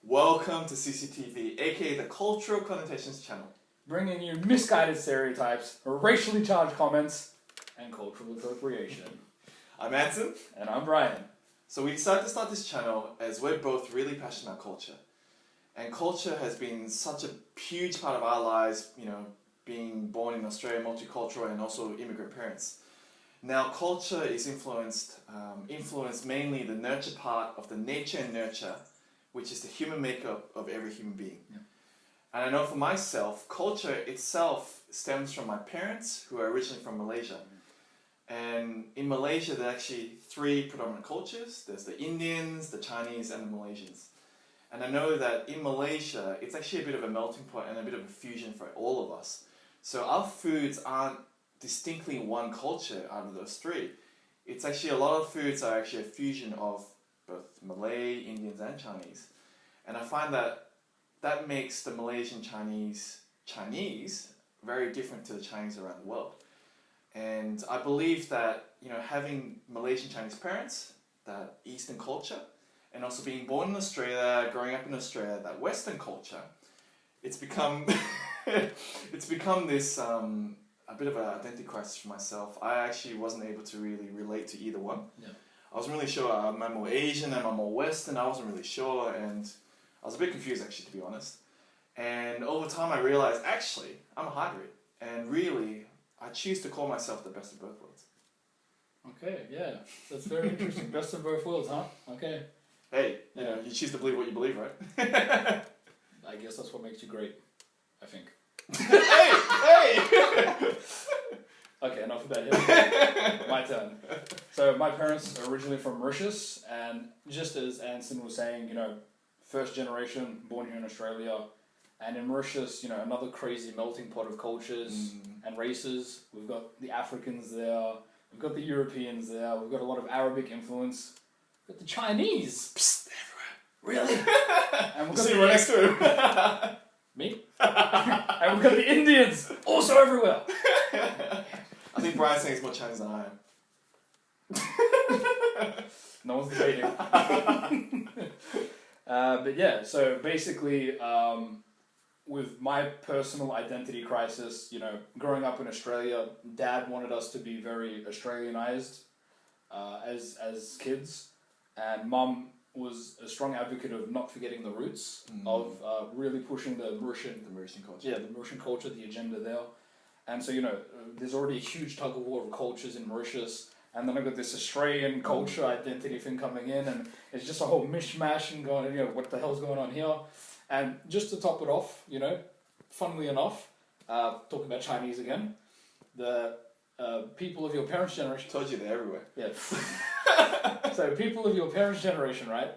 Welcome to CCTV, aka the Cultural Connotations channel. Bringing you misguided stereotypes, racially charged comments, and cultural appropriation. I'm Anson. And I'm Brian. So we decided to start this channel as we're both really passionate about culture. And culture has been such a huge part of our lives, being born in Australia, multicultural, and also immigrant parents. Now, culture is influenced mainly the nurture part of the nature and nurture, which is the human makeup of every human being. Yeah. And I know for myself, culture itself stems from my parents, who are originally from Malaysia. And in Malaysia, there are actually three predominant cultures. There's the Indians, the Chinese, and the Malaysians. And I know that in Malaysia, it's actually a bit of a melting pot and a bit of a fusion for all of us. So our foods aren't distinctly one culture out of those three. It's actually a lot of foods are actually a fusion of both Malay, Indians, and Chinese. And I find that makes the Malaysian Chinese very different to the Chinese around the world. And I believe that, having Malaysian Chinese parents, that Eastern culture, and also being born in Australia, growing up in Australia, that Western culture, it's become this a bit of an identity crisis for myself. I actually wasn't able to really relate to either one. Yeah. I wasn't really sure, am I more Asian, am I more Western? I wasn't really sure, and I was a bit confused actually, to be honest. And over time I realized, actually, I'm a hybrid, and really, I choose to call myself the best of both worlds. Okay, yeah, that's very interesting. Best of both worlds, huh? Okay. Hey, you choose to believe what you believe, right? I guess that's what makes you great, I think. Hey! Okay, enough of that here. My turn. So my parents are originally from Mauritius, and just as Anson was saying, first generation, born here in Australia, and in Mauritius, another crazy melting pot of cultures and races. We've got the Africans there, we've got the Europeans there, we've got a lot of Arabic influence, we've got the Chinese. Psst, everywhere. Really? And we've got See right next to him. Me? And we've got the Indians, also everywhere. I think Brian's saying he's more Chinese than I am. No one's debating. But yeah, so basically, with my personal identity crisis, growing up in Australia, Dad wanted us to be very Australianized as kids, and Mum was a strong advocate of not forgetting the roots, of really pushing the Mauritian culture. Yeah, the Mauritian culture, the agenda there. And so, there's already a huge tug of war of cultures in Mauritius, and then I've got this Australian culture identity thing coming in, and it's just a whole mishmash and going, what the hell's going on here? And just to top it off, funnily enough, talking about Chinese again, the people of your parents' generation... Told you they're everywhere. Yeah. So people of your parents' generation, right?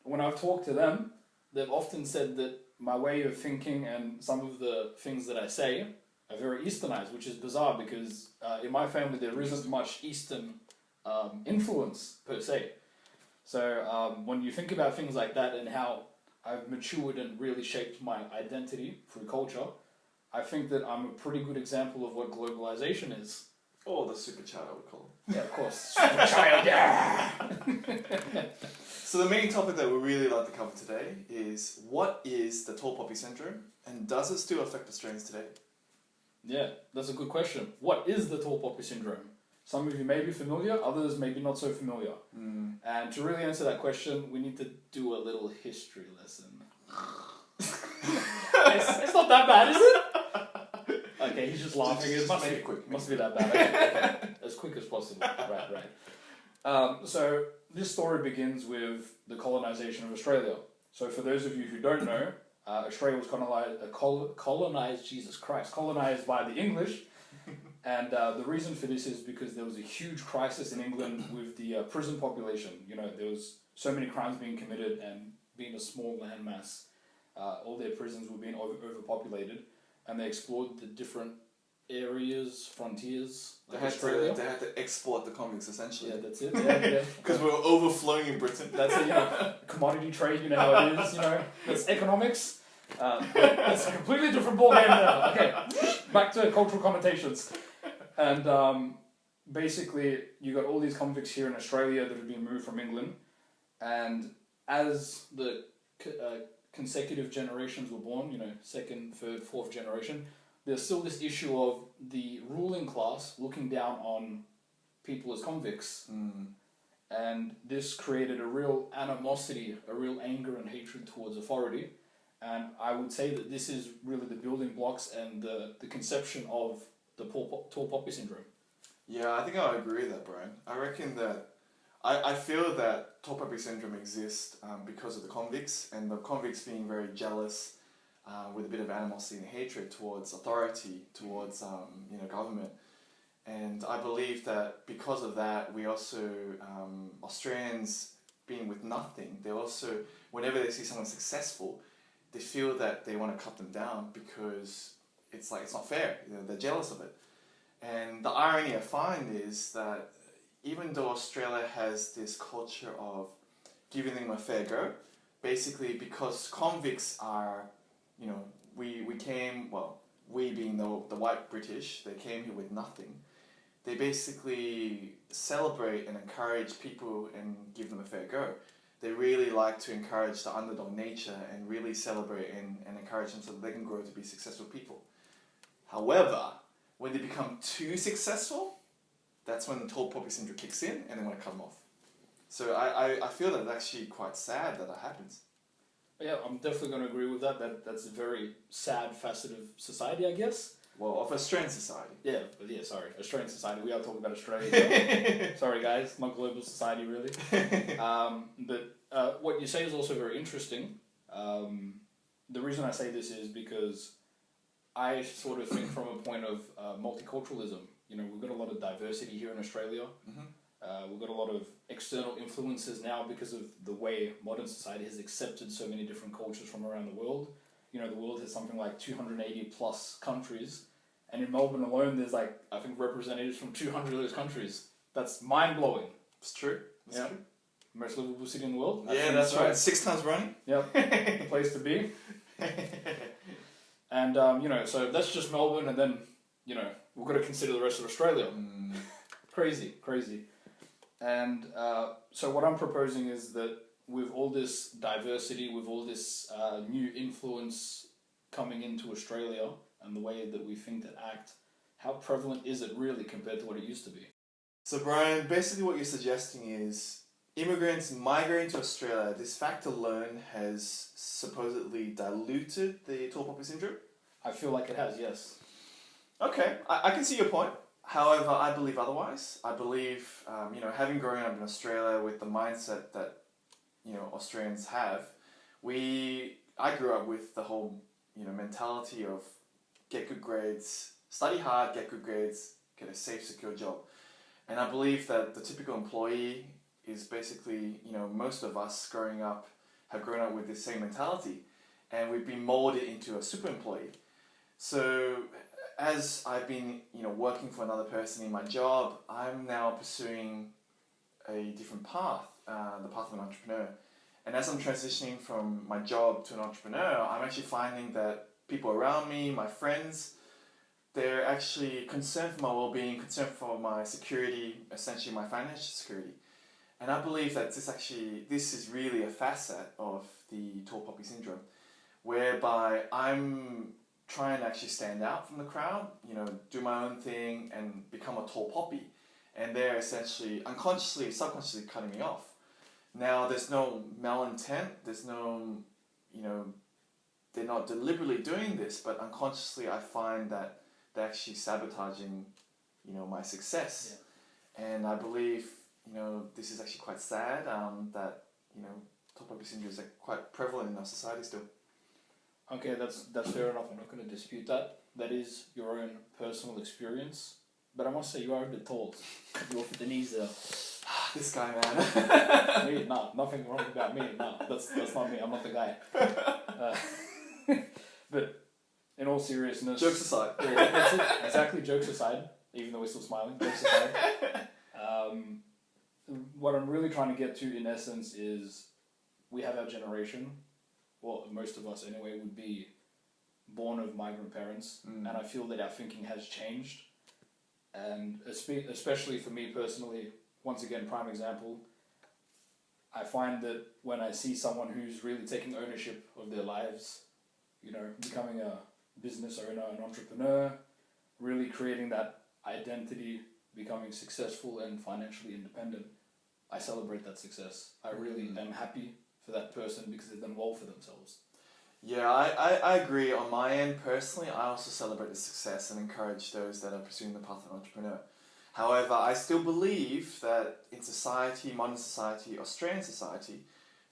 When I've talked to them, they've often said that my way of thinking and some of the things that I say are very Easternized, which is bizarre because in my family there isn't much Eastern influence per se. So when you think about things like that and how I've matured and really shaped my identity through culture, I think that I'm a pretty good example of what globalization is. Or the super child, I would call him. Yeah, of course. Super child, yeah! So the main topic that we really like to cover today is, what is the tall poppy syndrome, and does it still affect Australians today? Yeah, that's a good question. What is the tall poppy syndrome? Some of you may be familiar, others maybe not so familiar. And to really answer that question, we need to do a little history lesson. It's not that bad, is it? Okay, he's just laughing. It must be that bad. Okay. As quick as possible. Right. So this story begins with the colonization of Australia. So for those of you who don't know, Australia was colonized by the English. And the reason for this is because there was a huge crisis in England with the prison population. There was so many crimes being committed, and being a small landmass, all their prisons were being overpopulated, and they explored the different areas, frontiers, like Australia. They had to export the convicts, essentially. Yeah, that's it. Yeah. Because we were overflowing in Britain. That's it, commodity trade, how it is, That's economics. That's a completely different ballgame now. Okay, back to cultural connotations. And basically, you got all these convicts here in Australia that have been moved from England, and as the consecutive generations were born, you know, second, third, fourth generation, there's still this issue of the ruling class looking down on people as convicts. And this created a real animosity, a real anger and hatred towards authority. And I would say that this is really the building blocks and the conception of the tall poppy syndrome. Yeah, I think I would agree with that, Brian. I reckon that I feel that tall poppy syndrome exists because of the convicts, and the convicts being very jealous with a bit of animosity and hatred towards authority, towards government. And I believe that because of that, we also, Australians being with nothing, they also, whenever they see someone successful, they feel that they want to cut them down because it's like, it's not fair, you know, they're jealous of it. And the irony I find is that even though Australia has this culture of giving them a fair go, basically because convicts are, you know, we came, well, we being the white British, they came here with nothing. They basically celebrate and encourage people and give them a fair go. They really like to encourage the underdog nature and really celebrate and encourage them so that they can grow to be successful people. However, when they become too successful, that's when the tall poppy syndrome kicks in and they want to cut them off. So I feel that it's actually quite sad that happens. Yeah, I'm definitely going to agree with that. That's a very sad facet of society, I guess. Well, of Australian society. Yeah, sorry. Australian society. We are talking about Australia. Sorry, guys. Not global society, really. But what you say is also very interesting. The reason I say this is because I sort of think from a point of multiculturalism. You know, we've got a lot of diversity here in Australia. We've got a lot of external influences now because of the way modern society has accepted so many different cultures from around the world. You know, the world has something like 280 plus countries, and in Melbourne alone, there's like, I think, representatives from 200 of those countries. That's mind-blowing. It's true. It's true. Most livable city in the world. Yeah, that's right. 6 times running. Yep. The place to be. And, you know, so that's just Melbourne, and then, you know, we've got to consider the rest of Australia. Crazy. And so what I'm proposing is that with all this diversity, with all this new influence coming into Australia and the way that we think and act, how prevalent is it really compared to what it used to be? So Brian, basically what you're suggesting is immigrants migrating to Australia, this fact alone has supposedly diluted the tall poppy syndrome? I feel like it has, yes. Okay, I can see your point. However, I believe otherwise. I believe, having grown up in Australia with the mindset that, Australians have, I grew up with the whole, mentality of get good grades, study hard, get good grades, get a safe, secure job. And I believe that the typical employee is basically, most of us have grown up with the same mentality, and we've been molded into a super employee. So as I've been, working for another person in my job, I'm now pursuing a different path, the path of an entrepreneur. And as I'm transitioning from my job to an entrepreneur, I'm actually finding that people around me, my friends, they're actually concerned for my well-being, concerned for my security, essentially my financial security. And I believe that this is really a facet of the tall poppy syndrome, whereby I'm trying to actually stand out from the crowd, do my own thing and become a tall poppy. And they're essentially unconsciously, subconsciously cutting me off. Now, there's no malintent, there's no, they're not deliberately doing this, but unconsciously I find that they're actually sabotaging, my success. Yeah. And I believe, this is actually quite sad, that, tall poppy syndrome is quite prevalent in our society still. Okay, that's fair enough. I'm not going to dispute that. That is your own personal experience. But I must say, you are a bit tall. You're off at the knees there. This guy, man. Me? Nah, nothing wrong about me. Nah, that's not me. I'm not the guy. But in all seriousness... Jokes aside. Yeah, that's it. Exactly, jokes aside. Even though we're still smiling. Jokes aside. What I'm really trying to get to, in essence, is we have our generation... well, most of us anyway, would be born of migrant parents, and I feel that our thinking has changed. And especially for me personally, once again, prime example, I find that when I see someone who's really taking ownership of their lives, you know, becoming a business owner, an entrepreneur, really creating that identity, becoming successful and financially independent, I celebrate that success. I really am happy for that person because they've done well for themselves. Yeah, I agree. On my end, personally, I also celebrate the success and encourage those that are pursuing the path of an entrepreneur. However, I still believe that in society, modern society, Australian society,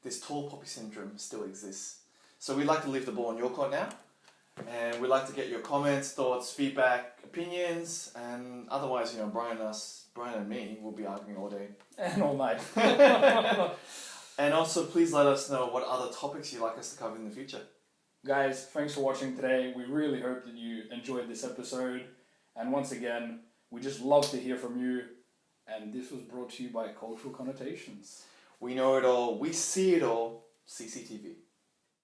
this tall poppy syndrome still exists. So we'd like to leave the ball in your court now, and we'd like to get your comments, thoughts, feedback, opinions, and otherwise, you know, Brian and me will be arguing all day. And all night. And also, please let us know what other topics you'd like us to cover in the future. Guys, thanks for watching today. We really hope that you enjoyed this episode. And once again, we just love to hear from you. And this was brought to you by Cultural Connotations. We know it all. We see it all. CCTV.